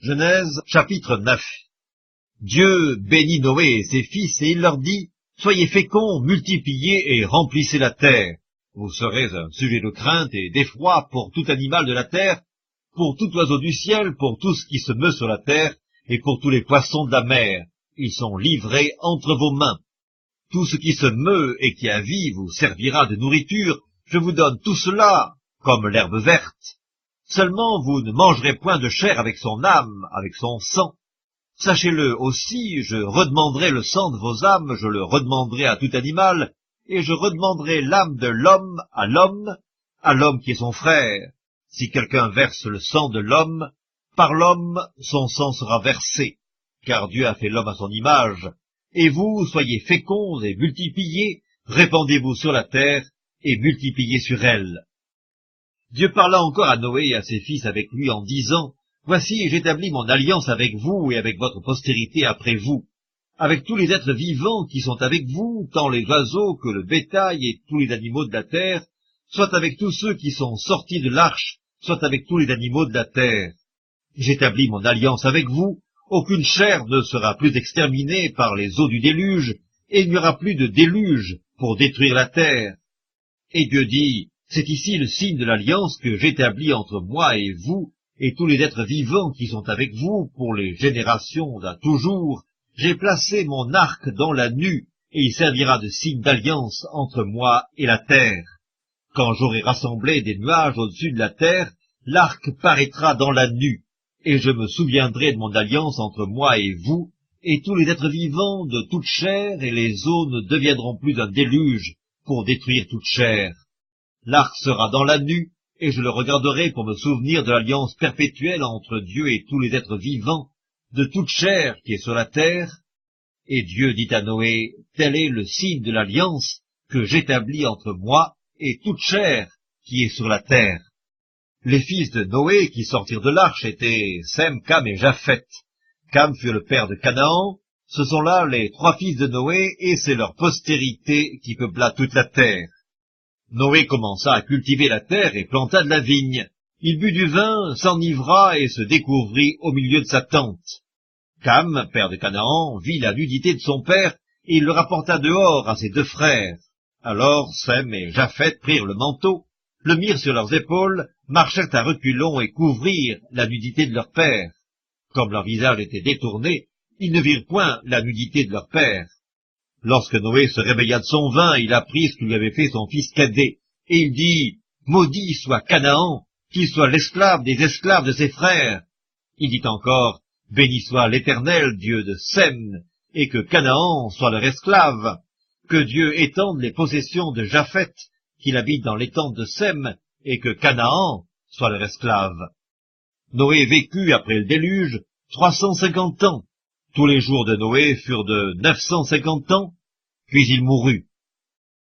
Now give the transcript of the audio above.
Genèse, chapitre 9. Dieu bénit Noé et ses fils, et il leur dit, « Soyez féconds, multipliez et remplissez la terre. Vous serez un sujet de crainte et d'effroi pour tout animal de la terre, pour tout oiseau du ciel, pour tout ce qui se meut sur la terre, et pour tous les poissons de la mer. Ils sont livrés entre vos mains. Tout ce qui se meut et qui a vie vous servira de nourriture. Je vous donne tout cela comme l'herbe verte. Seulement vous ne mangerez point de chair avec son âme, avec son sang. Sachez-le aussi, je redemanderai le sang de vos âmes, je le redemanderai à tout animal, et je redemanderai l'âme de l'homme, à l'homme qui est son frère. Si quelqu'un verse le sang de l'homme, par l'homme son sang sera versé, car Dieu a fait l'homme à son image. Et vous, soyez féconds et multipliez, répandez-vous sur la terre, et multipliez sur elle. Dieu parla encore à Noé et à ses fils avec lui en disant, « Voici, j'établis mon alliance avec vous et avec votre postérité après vous, avec tous les êtres vivants qui sont avec vous, tant les oiseaux que le bétail et tous les animaux de la terre, soit avec tous ceux qui sont sortis de l'arche, soit avec tous les animaux de la terre. J'établis mon alliance avec vous, aucune chair ne sera plus exterminée par les eaux du déluge, et il n'y aura plus de déluge pour détruire la terre. » Et Dieu dit, « C'est ici le signe de l'alliance que j'établis entre moi et vous, et tous les êtres vivants qui sont avec vous pour les générations d'à toujours. J'ai placé mon arc dans la nue, et il servira de signe d'alliance entre moi et la terre. Quand j'aurai rassemblé des nuages au-dessus de la terre, l'arc paraîtra dans la nue, et je me souviendrai de mon alliance entre moi et vous, et tous les êtres vivants de toute chair, et les eaux ne deviendront plus un déluge pour détruire toute chair. L'arc sera dans la nue, et je le regarderai pour me souvenir de l'alliance perpétuelle entre Dieu et tous les êtres vivants, de toute chair qui est sur la terre. » Et Dieu dit à Noé, « Tel est le signe de l'alliance que j'établis entre moi et toute chair qui est sur la terre. » Les fils de Noé qui sortirent de l'arche étaient Sem, Cam et Japheth. Cam fut le père de Canaan. Ce sont là les trois fils de Noé, et c'est leur postérité qui peupla toute la terre. Noé commença à cultiver la terre et planta de la vigne. Il but du vin, s'enivra et se découvrit au milieu de sa tente. Cam, père de Canaan, vit la nudité de son père, et il le rapporta dehors à ses deux frères. Alors Sem et Japheth prirent le manteau, le mirent sur leurs épaules, marchèrent à reculons et couvrirent la nudité de leur père. Comme leur visage était détourné, ils ne virent point la nudité de leur père. Lorsque Noé se réveilla de son vin, il apprit ce que lui avait fait son fils cadet, et il dit, « Maudit soit Canaan, qu'il soit l'esclave des esclaves de ses frères. » Il dit encore, « Béni soit l'Éternel, Dieu de Sem, et que Canaan soit leur esclave. Que Dieu étende les possessions de Japheth, qu'il habite dans les tentes de Sem, et que Canaan soit leur esclave. » Noé vécut après le déluge 350 ans. Tous les jours de Noé furent de 950 ans, puis il mourut.